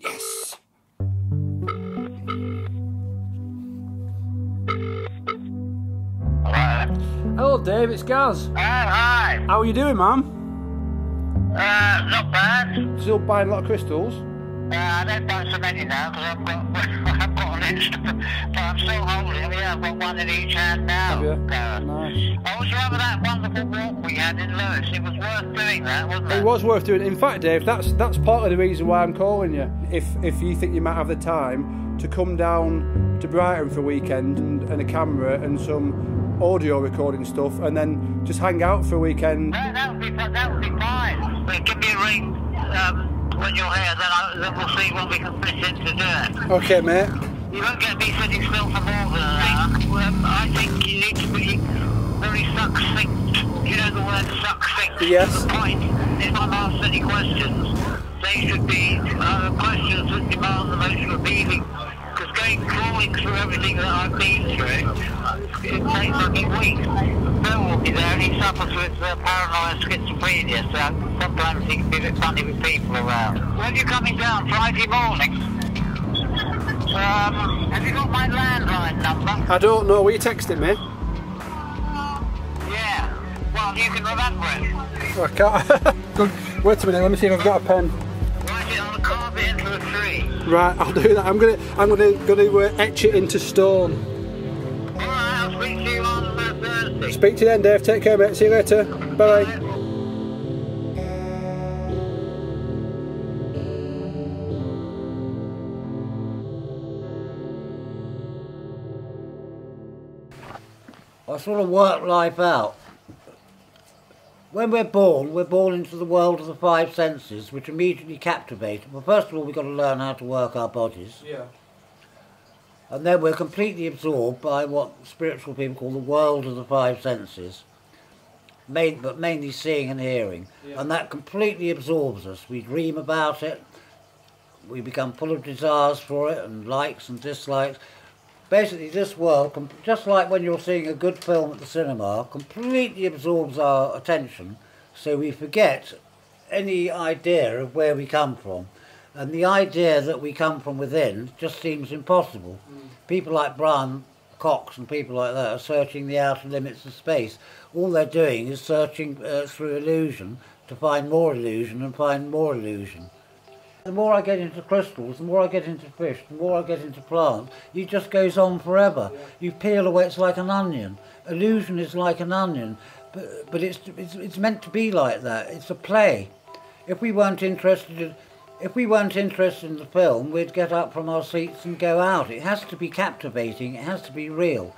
Yes. Hello? Hello, Dave. It's Gaz. Oh, hi. How are you doing, ma'am? Not bad. Still buying a lot of crystals? I don't buy so many now because I've got an extra, but I'm still holding them. Yeah, I've got one in each hand now. Have you? Nice. I was remember that wonderful walk we had in Lewis. It was worth doing that, wasn't it? It was worth doing. In fact, Dave, that's part of the reason why I'm calling you. If you think you might have the time to come down to Brighton for a weekend and a camera and some audio recording stuff, and then just hang out for a weekend. Yeah, that would be fine. But give me a ring when you're here, then we'll see when we can fit in to do it. Okay, mate. You won't get me sitting still for more than an hour. I think you need to be very succinct. You know the word succinct? Yes. To the point. If I'm asked any questions, they should be questions that demand the most revealing. Because crawling through everything that I've been through, it takes like a week. Phil will be there and he suffers with paranoid schizophrenia, so sometimes he can be a bit funny with people around. When are you coming down? Friday morning? Have you got my landline number? I don't know. Will you texting me? Yeah. Well, you can remember it. I can't. Good. Wait a minute. Let me see if I've got a pen. Write it on a carve it into a tree. Right, I'll do that. I'm gonna etch it into stone. All right. I'll speak to you on Thursday. Speak to you then, Dave. Take care, mate. See you later. Bye. Bye. I sort of work life out. When we're born into the world of the five senses, which immediately captivate. Well, first of all, we've got to learn how to work our bodies. Yeah. And then we're completely absorbed by what spiritual people call the world of the five senses, but mainly seeing and hearing. Yeah. And that completely absorbs us. We dream about it, we become full of desires for it, and likes and dislikes. Basically, this world, just like when you're seeing a good film at the cinema, completely absorbs our attention, so we forget any idea of where we come from. And the idea that we come from within just seems impossible. People like Brian Cox and people like that are searching the outer limits of space. All they're doing is searching through illusion to find more illusion and find more illusion. The more I get into crystals, the more I get into fish, the more I get into plants, it just goes on forever. Yeah. You peel away, it's like an onion. Illusion is like an onion, but it's meant to be like that. It's a play. If we weren't interested in the film, we'd get up from our seats and go out. It has to be captivating, it has to be real.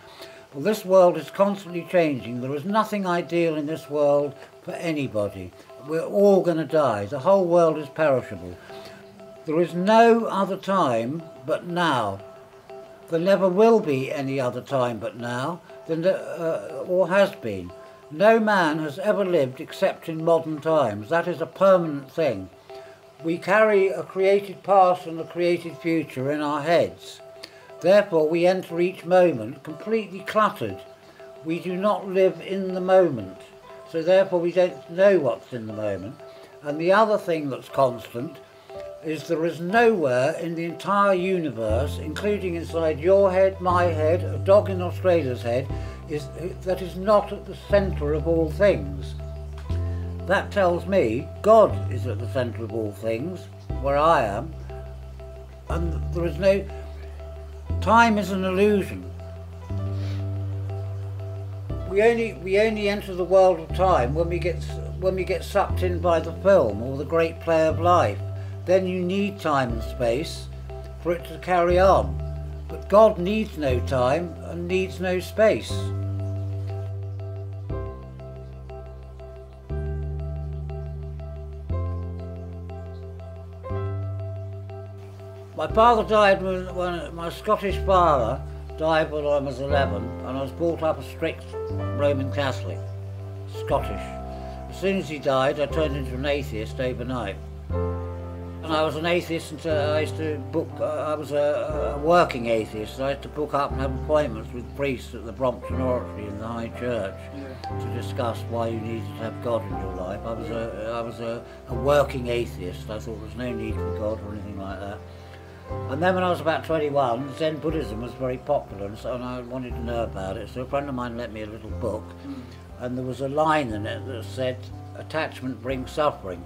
Well, this world is constantly changing. There is nothing ideal in this world for anybody. We're all going to die. The whole world is perishable. There is no other time but now. There never will be any other time but now, or has been. No man has ever lived except in modern times. That is a permanent thing. We carry a created past and a created future in our heads. Therefore, we enter each moment completely cluttered. We do not live in the moment. So therefore, we don't know what's in the moment. And the other thing that's constant is there is nowhere in the entire universe, including inside your head, my head, a dog in Australia's head, that is not at the centre of all things. That tells me God is at the centre of all things, where I am, and there is no... Time is an illusion. We only enter the world of time when we get sucked in by the film or the great play of life. Then you need time and space for it to carry on. But God needs no time and needs no space. My father died when my Scottish father died when I was 11, and I was brought up a strict Roman Catholic, Scottish. As soon as he died, I turned into an atheist overnight. And I was an atheist until I used to book, I was a working atheist, so I used to book up and have appointments with priests at the Brompton Oratory in the High Church to discuss why you needed to have God in your life. I was a working atheist. I thought there was no need for God or anything like that. And then when I was about 21, Zen Buddhism was very popular, and I wanted to know about it. So a friend of mine lent me a little book, and there was a line in it that said, "Attachment brings suffering."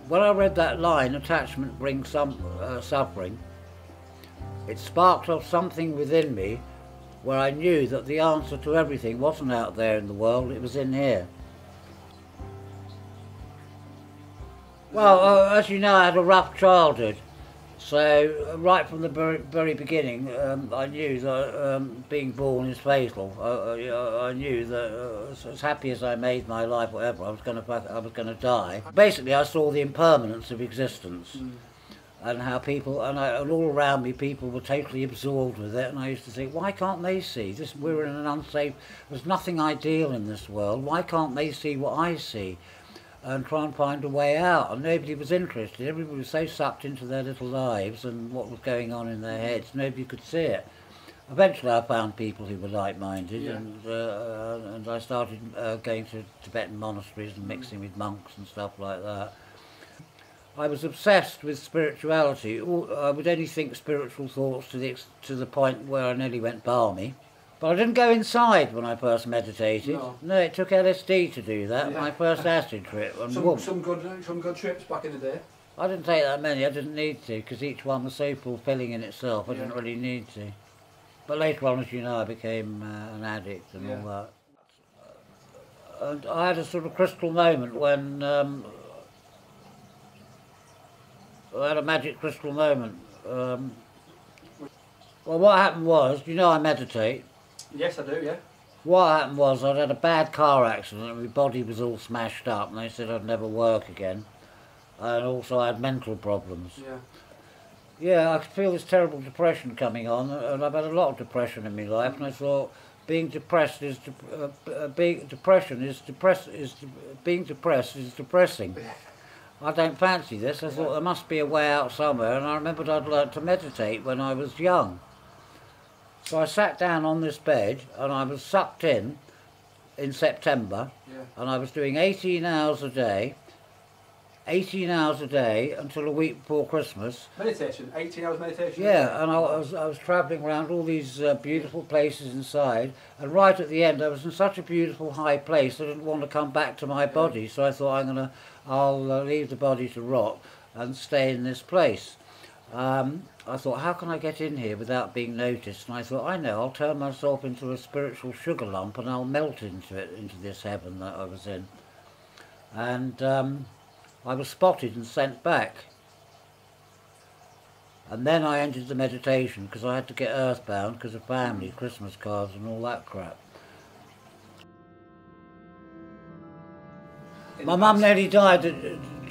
When I read that line, "Attachment brings suffering," it sparked off something within me where I knew that the answer to everything wasn't out there in the world, it was in here. Well, as you know, I had a rough childhood. So right from the very beginning, I knew that being born is fatal. I knew that as happy as I made my life, whatever, I was going to die. Basically, I saw the impermanence of existence, and how people and all around me, people were totally absorbed with it. And I used to think, why can't they see this? We're in an unsafe. There's nothing ideal in this world. Why can't they see what I see? And try and find a way out, and nobody was interested. Everybody was so sucked into their little lives and what was going on in their heads, nobody could see it. Eventually I found people who were like-minded, and I started going to Tibetan monasteries and mixing with monks and stuff like that. I was obsessed with spirituality. I would only think spiritual thoughts to the point where I nearly went balmy. But I didn't go inside when I first meditated. No, it took LSD to do that. My first acid trip. And some good trips back in the day. I didn't take that many. I didn't need to, because each one was so fulfilling in itself. I didn't really need to. But later on, as you know, I became an addict and all that. And I had a sort of crystal moment when I had a magic crystal moment. Well, what happened was, you know, I meditate. Yes, I do, yeah. What happened was I'd had a bad car accident and my body was all smashed up, and they said I'd never work again. And also I had mental problems. Yeah, I could feel this terrible depression coming on, and I've had a lot of depression in my life, and I thought being depressed is being depressing. I don't fancy this. I thought there must be a way out somewhere, and I remembered I'd learnt to meditate when I was young. So I sat down on this bed and I was sucked in September, and I was doing 18 hours a day until a week before Christmas. Meditation, 18 hours meditation? Yeah, and I was travelling around all these beautiful places inside, and right at the end I was in such a beautiful high place I didn't want to come back to my body, so I thought I'll leave the body to rot and stay in this place. I thought, how can I get in here without being noticed? And I thought, I know, I'll turn myself into a spiritual sugar lump and I'll melt into this heaven that I was in. And I was spotted and sent back. And then I entered the meditation because I had to get earthbound because of family, Christmas cards and all that crap. My mum nearly died.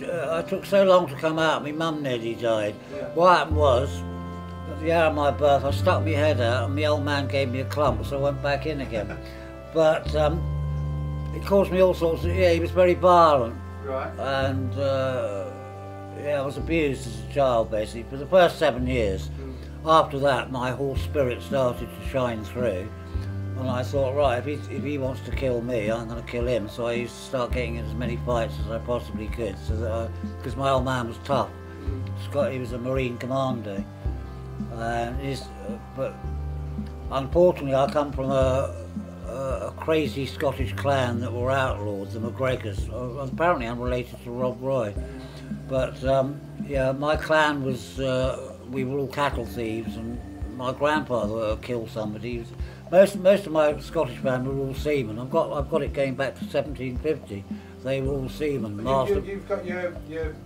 I took so long to come out, my mum nearly died. What happened was, at the hour of my birth, I stuck my head out and my old man gave me a clump, so I went back in again. But it caused me all sorts of, he was very violent. Right. And I was abused as a child basically for the first 7 years. After that, my whole spirit started to shine through. And I thought, right, if he wants to kill me, I'm going to kill him. So I used to start getting in as many fights as I possibly could, so that because my old man was tough. He was a Marine commando. But unfortunately, I come from a crazy Scottish clan that were outlaws, the McGregors. Apparently, I'm related to Rob Roy. But my clan was, we were all cattle thieves, and my grandfather killed somebody. Most of my Scottish family were all seamen. I've got it going back to 1750. They were all seamen. You've got your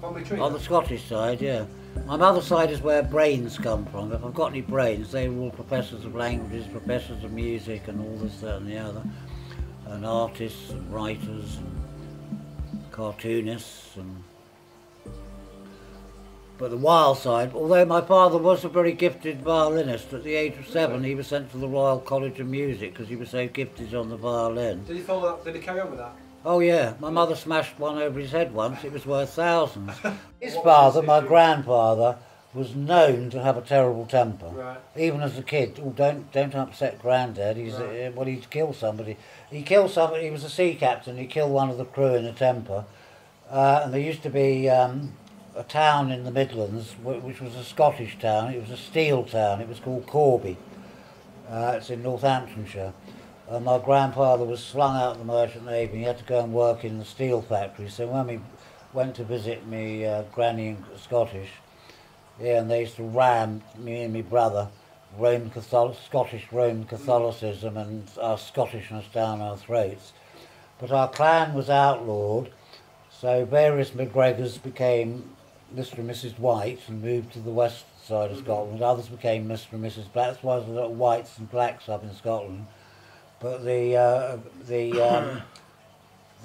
family tree? On the Scottish side, yeah. My mother's side is where brains come from. If I've got any brains, they were all professors of languages, professors of music and all this, that and the other. And artists and writers and cartoonists and... But the wild side, although my father was a very gifted violinist, at the age of 7 he was sent to the Royal College of Music because he was so gifted on the violin. Did he follow that? Did he carry on with that? Oh yeah, my mother smashed one over his head once. It was worth thousands. His father, my grandfather, was known to have a terrible temper. Right. Even as a kid. Oh, don't upset Granddad. He's Right. well, he'd kill somebody. He killed somebody. He was a sea captain. He killed one of the crew in a temper. And there used to be a town in the Midlands, which was a Scottish town. It was a steel town. It was called Corby. It's in Northamptonshire. My grandfather was slung out of the Merchant Navy and he had to go and work in the steel factory. So when we went to visit me granny in Scottish, yeah, and they used to ram me and my brother Scottish Roman Catholicism and our Scottishness down our throats. But our clan was outlawed, so various McGregors became Mr. and Mrs. White and moved to the west side of Scotland. Others became Mr. and Mrs. Black. That's why there's a lot of whites and blacks up in Scotland. But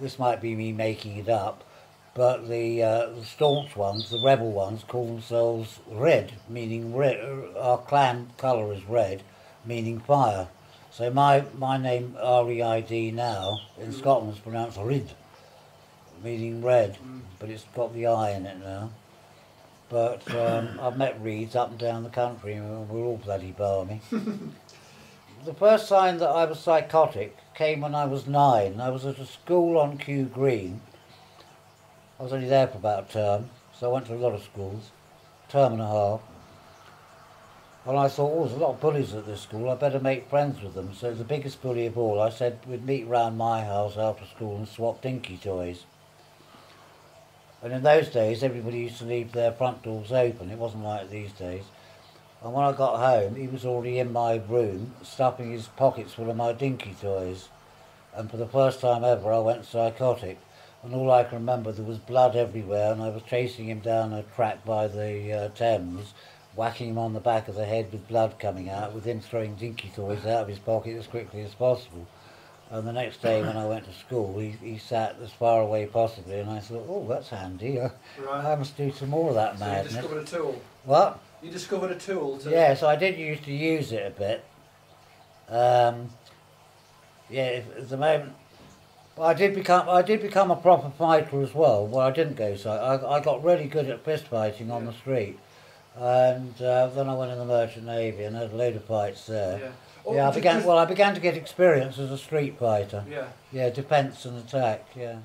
this might be me making it up, but the staunch ones, the rebel ones, call themselves Red, meaning red. Our clan colour is red, meaning fire. So my name R-E-I-D now in Scotland is pronounced Rid, meaning red, but it's got the I in it now. But I've met Reeds up and down the country, and we're all bloody balmy. The first sign that I was psychotic came when I was 9. I was at a school on Kew Green. I was only there for about a term, so I went to a lot of schools, term and a half. And I thought, oh, there's a lot of bullies at this school, I better make friends with them. So the biggest bully of all, I said we'd meet round my house after school and swap dinky toys. And in those days, everybody used to leave their front doors open. It wasn't like these days. And when I got home, he was already in my room, stuffing his pockets full of my dinky toys. And for the first time ever, I went psychotic. And all I can remember, there was blood everywhere, and I was chasing him down a track by the Thames, whacking him on the back of the head with blood coming out, with him throwing dinky toys out of his pocket as quickly as possible. And the next day when I went to school, he sat as far away possibly, and I thought, oh, that's handy. I must do some more of that madness. So you discovered a tool? What? You discovered a tool to... Yes, I did used to use it a bit. Yeah, at the moment... I did become a proper fighter as well. Well, I didn't go so. I got really good at fist fighting on the street. And then I went in the Merchant Navy and had a load of fights there. Yeah. Yeah, I began to get experience as a street fighter. Yeah. Yeah, defence and attack, yeah.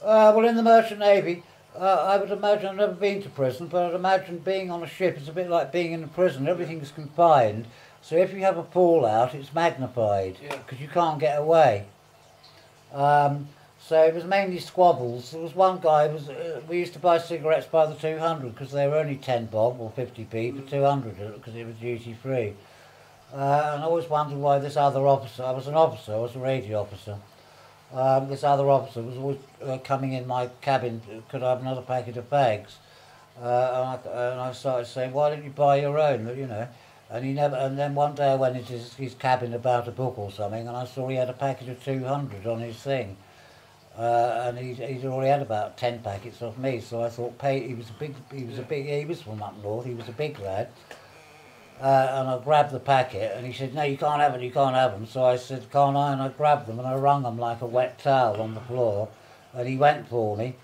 Well, in the Merchant Navy, I would imagine, I've never been to prison, but I'd imagine being on a ship is a bit like being in a prison. Everything's confined, so if you have a fallout, it's magnified, because you can't get away. So it was mainly squabbles. There was one guy, we used to buy cigarettes by the 200 because they were only 10 bob or 50p for 200 because it was duty free. And I always wondered why this other officer, I was an officer, I was a radio officer, this other officer was always coming in my cabin, could I have another packet of fags? And I started saying, why don't you buy your own, you know? And he never. And then one day I went into his cabin about a book or something, and I saw he had a packet of 200 on his thing, and he'd already had about 10 packets off me. So I thought, he was from up north. He was a big lad, and I grabbed the packet, and he said, "No, you can't have it. You can't have them." So I said, "Can't I?" And I grabbed them, and I wrung them like a wet towel on the floor, and he went for me.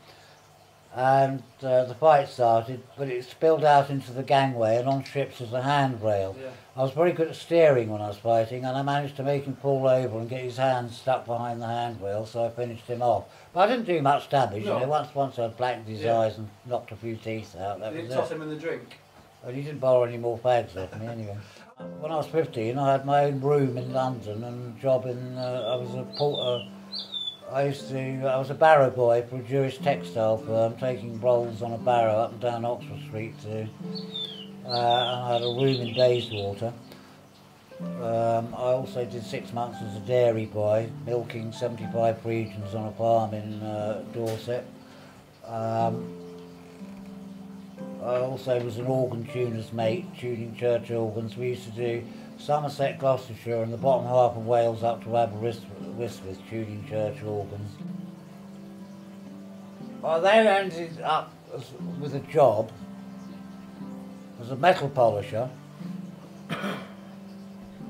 And the fight started, but it spilled out into the gangway, and on ships there's a handrail. Yeah. I was very good at steering when I was fighting, and I managed to make him fall over and get his hands stuck behind the handrail, so I finished him off. But I didn't do much damage, you know. Once I blackened his eyes and knocked a few teeth out. That you was didn't toss him in the drink? And he didn't borrow any more fags off me anyway. When I was 15, I had my own room in London and a job in, I was a barrow boy for a Jewish textile firm, taking rolls on a barrow up and down Oxford Street and I had a room in Bayswater. I also did 6 months as a dairy boy, milking 75 regions on a farm in Dorset. I also was an organ tuner's mate, tuning church organs. We used to do Somerset, Gloucestershire and the bottom half of Wales up to Aberystwyth, tuning church organs. I then ended up with a job as a metal polisher. I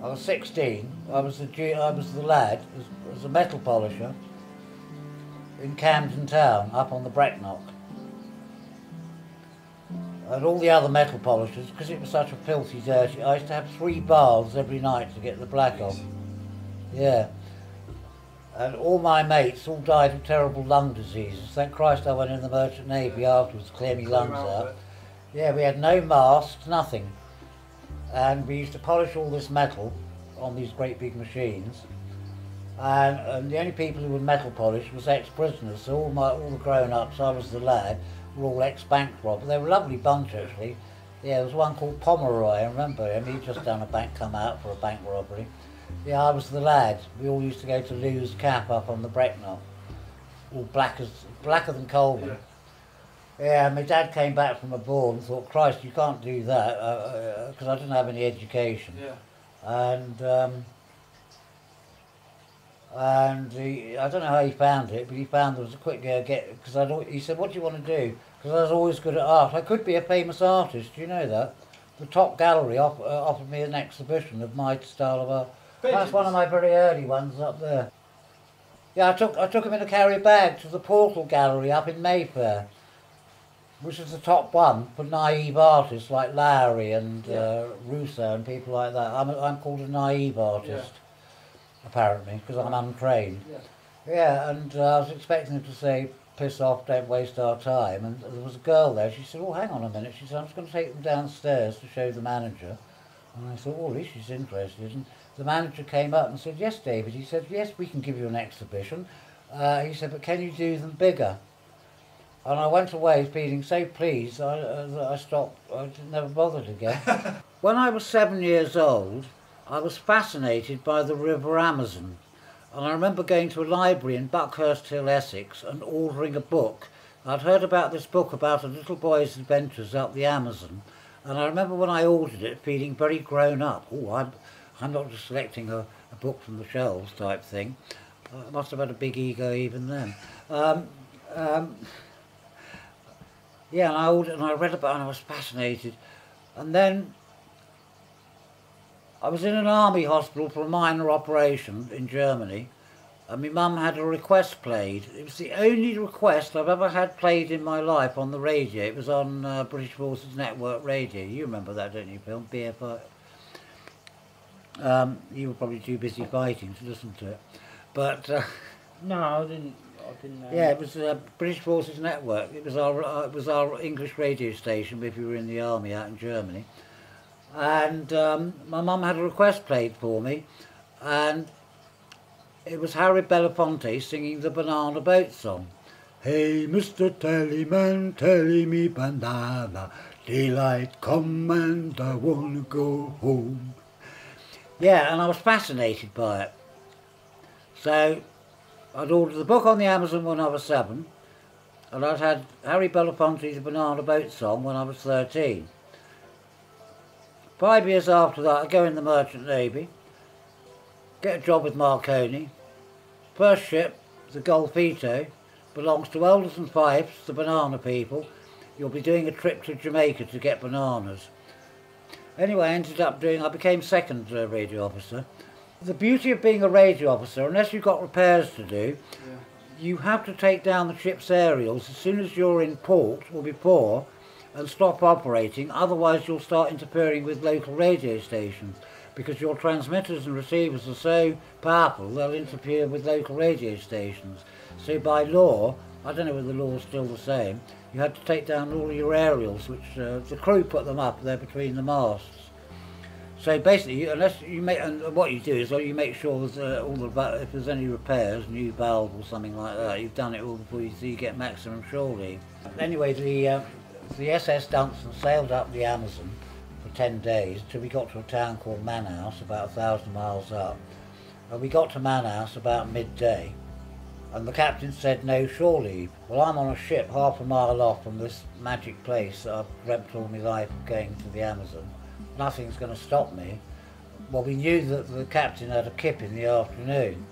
was 16, I was the lad as a metal polisher, in Camden Town, up on the Brecknock. And all the other metal polishers, because it was such a filthy dirty, I used to have 3 baths every night to get the black off. Yeah. And all my mates all died of terrible lung diseases. Thank Christ I went in the Merchant Navy afterwards to clear my lungs out. Yeah, we had no masks, nothing. And we used to polish all this metal on these great big machines. And the only people who would metal polish was ex-prisoners. So all the grown-ups, I was the lad, were all ex-bank robbers. They were a lovely bunch actually. Yeah, there was one called Pomeroy, I remember him. He'd just done a bank come out for a bank robbery. Yeah, I was the lad. We all used to go to Lou's Cap up on the Brecknock. All blacker than Coleman. Yeah, my dad came back from abroad and thought, Christ, you can't do that, because I didn't have any education. Yeah. And I don't know how he found it, but he found there was a quick because he said, what do you want to do? Because I was always good at art. I could be a famous artist, do you know that? The top gallery offered me an exhibition of my style of art. That's one of my very early ones up there. Yeah, I took him in a carrier bag to the Portal Gallery up in Mayfair, which is the top one for naive artists like Lowry and Rousseau and people like that. I'm called a naive artist, apparently, because I'm untrained. Yeah, and I was expecting him to say, piss off, don't waste our time. And there was a girl there. She said, oh, hang on a minute. She said, I'm just going to take them downstairs to show the manager. And I thought, oh, at least she's interested. And the manager came up and said, yes, David. He said, yes, we can give you an exhibition. He said, but can you do them bigger? And I went away feeling so pleased that I stopped. I never bothered again. When I was 7 years old, I was fascinated by the River Amazon. And I remember going to a library in Buckhurst Hill, Essex, and ordering a book. I'd heard about this book about a little boy's adventures up the Amazon. And I remember when I ordered it, feeling very grown up. Oh, I'm not just selecting a book from the shelves type thing. I must have had a big ego even then. Yeah, and I ordered and I read about it and I was fascinated. And then I was in an army hospital for a minor operation in Germany, and my mum had a request played. It was the only request I've ever had played in my life on the radio. It was on British Forces Network Radio. You remember that, don't you, Phil? BFI. You were probably too busy fighting to listen to it. But no, I didn't. Yeah, it was British Forces Network. It was our English radio station if you were in the army out in Germany. And my mum had a request played for me, and it was Harry Belafonte singing the Banana Boat song. Hey, Mr. Tallyman, tally me banana, daylight come and I wanna go home. Yeah, and I was fascinated by it. So I'd ordered the book on the Amazon when I was 7, and I'd had Harry Belafonte's Banana Boat song when I was 13. 5 years after that, I go in the Merchant Navy, get a job with Marconi. First ship, the Golfito, belongs to Elders and Fifes, the banana people. You'll be doing a trip to Jamaica to get bananas. Anyway, I became second radio officer. The beauty of being a radio officer, unless you've got repairs to do, you have to take down the ship's aerials as soon as you're in port or before, and stop operating, otherwise you'll start interfering with local radio stations, because your transmitters and receivers are so powerful they'll interfere with local radio stations. So by law, I don't know whether the law is still the same, you had to take down all your aerials, which the crew put them up there between the masts. So basically, unless you make, and what you do is you make sure there's if there's any repairs, new valve or something like that, you've done it all before you get maximum shore leave. Anyway, the SS Dunstan sailed up the Amazon for 10 days till we got to a town called Manaus, about 1,000 miles up. And we got to Manaus about midday, and the captain said no shore leave. Well, I'm on a ship half a mile off from this magic place that I've dreamt all my life of going to the Amazon. Nothing's going to stop me. Well, we knew that the captain had a kip in the afternoon,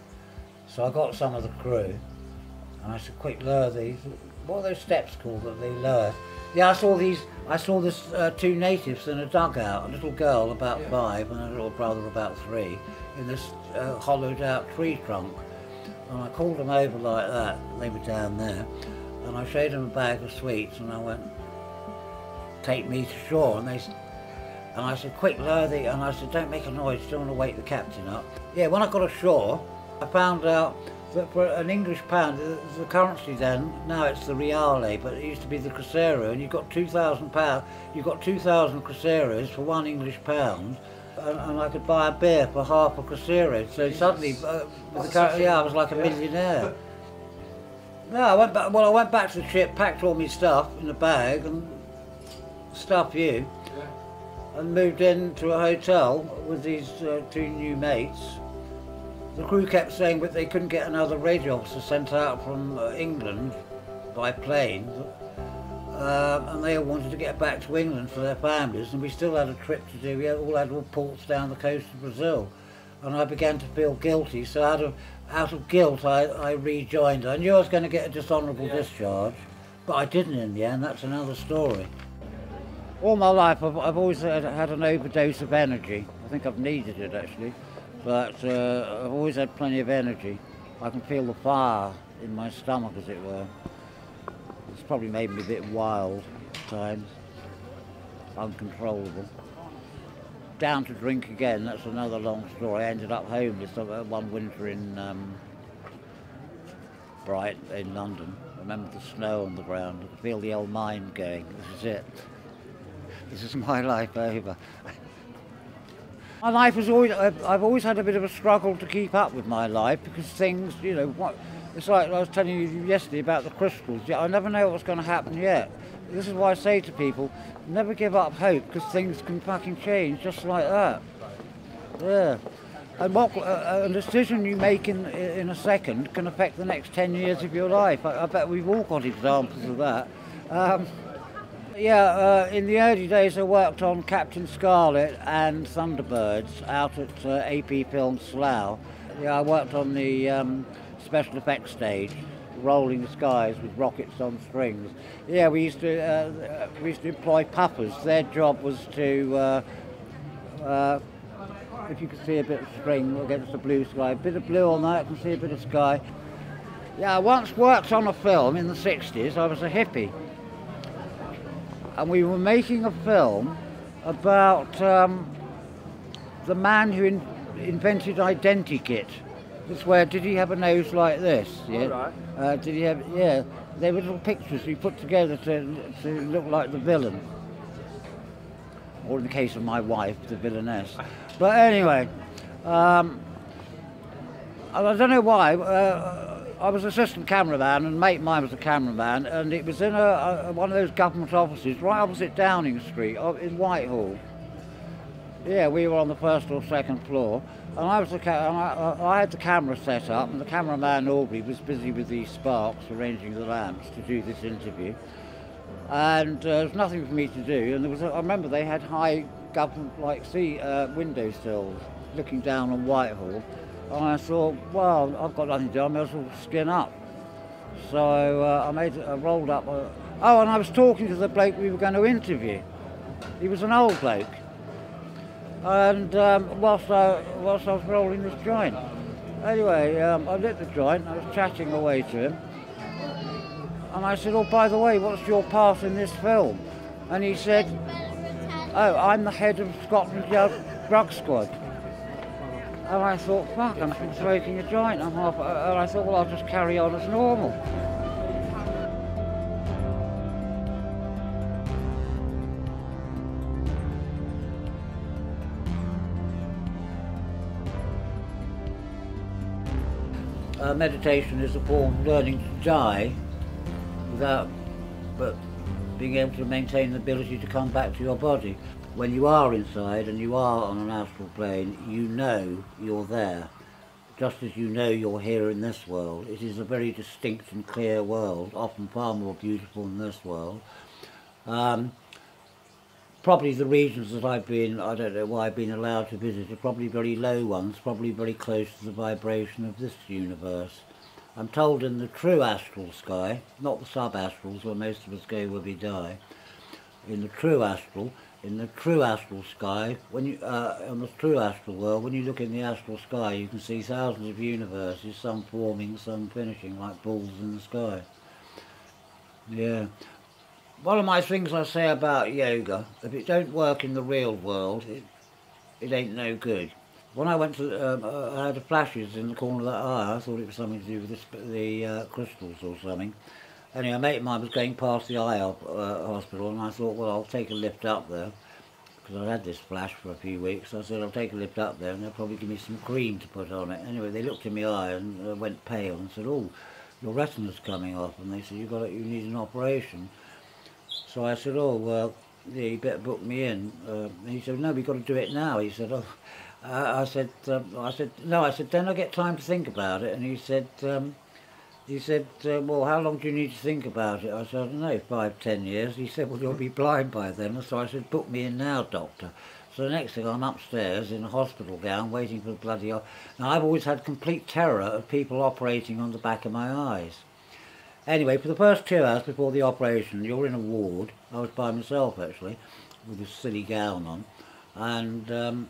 so I got some of the crew, and I said, quick, lower these. What are those steps called that they lower? Yeah, I saw this 2 natives in a dugout, a little girl about 5 and a little brother about 3, in this hollowed out tree trunk. And I called them over like that, they were down there, and I showed them a bag of sweets, and I went, take me to shore, and I said, quick, lower the, and I said, don't make a noise, don't want to wake the captain up. Yeah, when I got ashore, I found out that for an English pound, the currency then, now it's the reale, but it used to be the crucero, and you got £2,000, you got 2,000 cruceros for £1 English pound, and I could buy a beer for half a crucero. So suddenly, with the yeah, I was like a millionaire. No, I went back. Well, I went back to the ship, packed all my stuff in a bag, and stuff you, and moved into a hotel with these two new mates. The crew kept saying that they couldn't get another radio officer sent out from England by plane. And they all wanted to get back to England for their families, and we still had a trip to do. We all had ports down the coast of Brazil, and I began to feel guilty. So out of guilt, I rejoined. I knew I was going to get a dishonourable discharge, but I didn't in the end. That's another story. All my life, I've always had an overdose of energy. I think I've needed it actually, but I've always had plenty of energy. I can feel the fire in my stomach, as it were. It's probably made me a bit wild at times, uncontrollable. Down to drink again, that's another long story. I ended up homeless one winter in Bright in London. I remember the snow on the ground, I could feel the old mind going, this is it. This is my life over. My life was always, I've always had a bit of a struggle to keep up with my life because things, you know, it's like I was telling you yesterday about the crystals. I never know what's going to happen yet. This is why I say to people, never give up hope because things can fucking change just like that. Yeah. And a decision you make in a second can affect the next 10 years of your life. I bet we've all got examples of that. In the early days I worked on Captain Scarlet and Thunderbirds out at AP Film Slough. Yeah, I worked on the special effects stage, rolling the skies with rockets on strings. Yeah, we used to employ puffers. Their job was to, if you could see a bit of string against the blue sky, a bit of blue on that, you can see a bit of sky. Yeah, I once worked on a film in the 60s. I was a hippie. And we were making a film about the man who invented Identikit. It's where, did he have a nose like this? Yeah. Right. Did he have? Yeah. They were little pictures we put together to look like the villain, or in the case of my wife, the villainess. But anyway, I don't know why. I was assistant cameraman, and a mate of mine was a cameraman, and it was in one of those government offices right opposite Downing Street in Whitehall. Yeah, we were on the first or second floor, and I had the camera set up, and the cameraman Aubrey was busy with these sparks, arranging the lamps to do this interview. And there was nothing for me to do, and I remember they had high government-like windowsills looking down on Whitehall, and I thought, well, I've got nothing to do, I may as well skin up. So I rolled up. Oh, and I was talking to the bloke we were going to interview. He was an old bloke. And whilst I was rolling this joint. Anyway, I lit the joint, I was chatting away to him. And I said, oh, by the way, what's your part in this film? And he said, oh, I'm the head of Scotland Yard drug squad. And I thought, fuck, I'm smoking a joint. And I thought, well, I'll just carry on as normal. Meditation is a form of learning to die but being able to maintain the ability to come back to your body. When you are inside and you are on an astral plane, you know you're there, just as you know you're here in this world. It is a very distinct and clear world, often far more beautiful than this world. Probably the regions that I've been, I don't know why I've been allowed to visit, are probably very low ones, probably very close to the vibration of this universe. I'm told in the true astral sky, not the sub-astrals where most of us go when we die, in the true astral sky, when you on the true astral world, when you look in the astral sky, you can see thousands of universes, some forming, some finishing, like balls in the sky. Yeah. One of my things I say about yoga, if it don't work in the real world, it ain't no good. When I went to, I had flashes in the corner of that eye. I thought it was something to do with the crystals or something. Anyway, a mate of mine was going past the eye hospital, and I thought, well, I'll take a lift up there, because I'd had this flash for a few weeks. I said, I'll take a lift up there, and they'll probably give me some cream to put on it. Anyway, they looked in my eye and went pale and said, oh, your retina's coming off, and they said, you need an operation. So I said, oh, well, yeah, you better book me in. And he said, no, we've got to do it now. He said, oh. I said, no. I said, don't I get time to think about it? And he said, well, how long do you need to think about it? I said, I don't know, 5, 10 years. He said, well, you'll be blind by then. So I said, book me in now, doctor. So the next thing, I'm upstairs in a hospital gown waiting for the bloody... Now, I've always had complete terror of people operating on the back of my eyes. Anyway, for the first 2 hours before the operation, you're in a ward. I was by myself, actually, with this silly gown on. And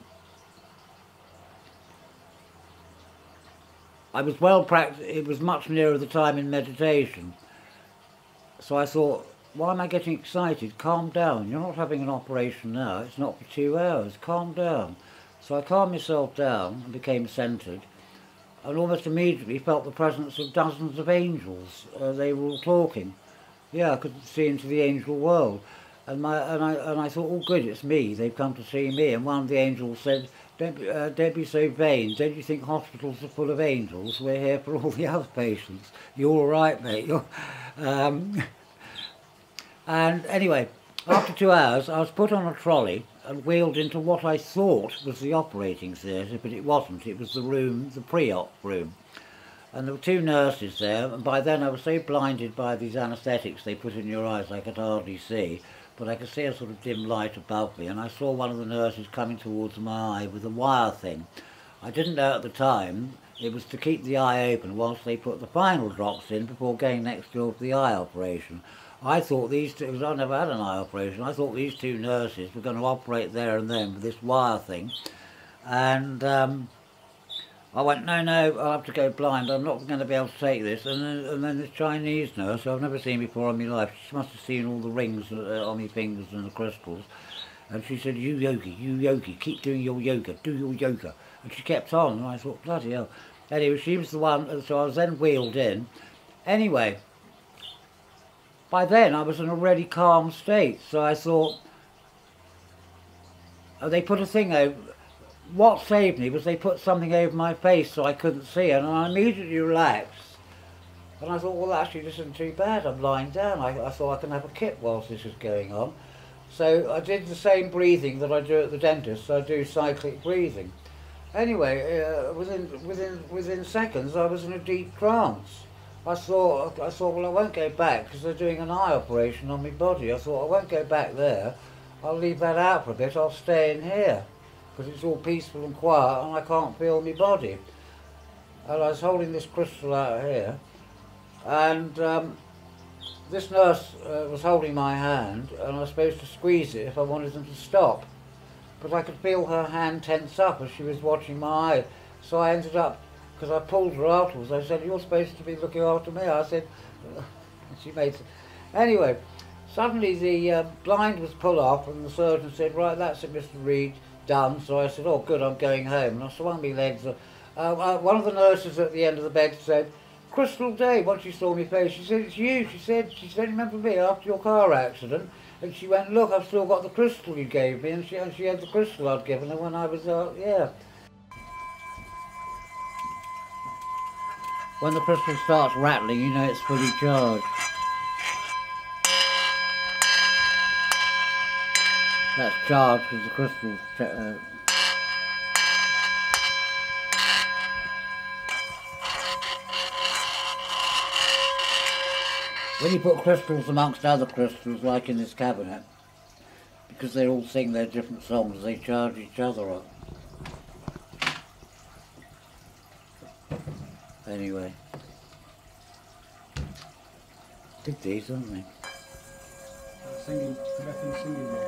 I was well practiced. It was much nearer the time in meditation. So I thought, why am I getting excited? Calm down. You're not having an operation now. It's not for 2 hours. Calm down. So I calmed myself down and became centred. And almost immediately felt the presence of dozens of angels. They were all talking. Yeah, I could see into the angel world. And I thought, oh good, it's me. They've come to see me. And one of the angels said, don't be so vain. Don't you think hospitals are full of angels? We're here for all the other patients. You're all right, mate. And anyway, after 2 hours, I was put on a trolley and wheeled into what I thought was the operating theatre, but it wasn't. It was the room, the pre-op room. And there were 2 nurses there, and by then I was so blinded by these anaesthetics they put in your eyes I could hardly see, but I could see a sort of dim light above me, and I saw one of the nurses coming towards my eye with a wire thing. I didn't know at the time it was to keep the eye open whilst they put the final drops in before going next door to the eye operation. I thought these two, because I never had an eye operation, I thought these 2 nurses were going to operate there and then with this wire thing. And I went, no, I'll have to go blind, I'm not going to be able to take this. And then this Chinese nurse, who I've never seen before in my life, she must have seen all the rings on my fingers and the crystals. And she said, you yogi, keep doing your yoga, do your yoga. And she kept on, and I thought, bloody hell. Anyway, she was the one, so I was then wheeled in. Anyway, by then I was in a really calm state, so I thought, they put a thing over. What saved me was they put something over my face so I couldn't see, and I immediately relaxed. And I thought, well, actually, this isn't too bad. I'm lying down. I thought I can have a kip whilst this is going on. So I did the same breathing that I do at the dentist. So I do cyclic breathing. Anyway, within seconds, I was in a deep trance. I thought, well, I won't go back because they're doing an eye operation on my body. I thought, I won't go back there. I'll leave that out for a bit. I'll stay in here because it's all peaceful and quiet and I can't feel my body. And I was holding this crystal out here, and this nurse was holding my hand, and I was supposed to squeeze it if I wanted them to stop. But I could feel her hand tense up as she was watching my eye. So I ended up, because I pulled her afterwards, I said, you're supposed to be looking after me. I said, she made... Anyway, suddenly the blind was pulled off and the surgeon said, right, that's it, Mr. Reed, done. So I said, oh good, I'm going home. And I swung my legs. One of the nurses at the end of the bed said, Crystal Day, once she saw me face, she said, it's you. She said, remember me after your car accident? And she went, look, I've still got the crystal you gave me. And she had the crystal I'd given her when I was, yeah. When the crystal starts rattling, you know it's fully charged. That's charged because the crystal's... When you put crystals amongst other crystals, like in this cabinet, because they all sing their different songs, they charge each other up. Anyway, did these, didn't they? Singing, Tibetan singing bowl.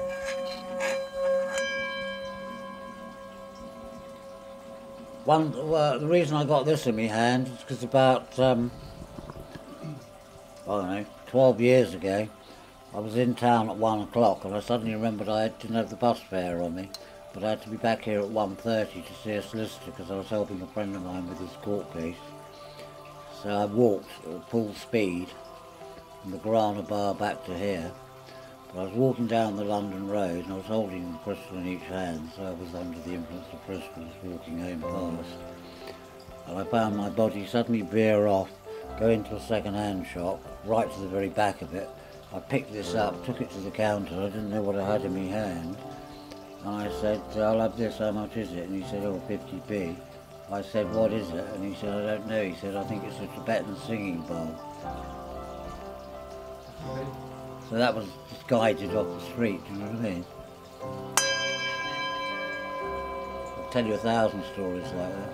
Well, the reason I got this in my hand is because about, I don't know, 12 years ago, I was in town at 1 o'clock and I suddenly remembered I didn't have the bus fare on me, but I had to be back here at 1:30 to see a solicitor because I was helping a friend of mine with his court case. So I walked at full speed from the Grana Bar back to here. But I was walking down the London road and I was holding a crystal in each hand, so I was under the influence of crystals walking home past. And I found my body suddenly veer off, go into a second-hand shop, right to the very back of it. I picked this up, took it to the counter, I didn't know what I had in my hand. And I said, I'll have this, how much is it? And he said, oh, 50p. I said, what is it? And he said, I don't know. He said, I think it's a Tibetan singing bowl. So that was just guided off the street, do you know what I mean? I'll tell you 1,000 stories like that.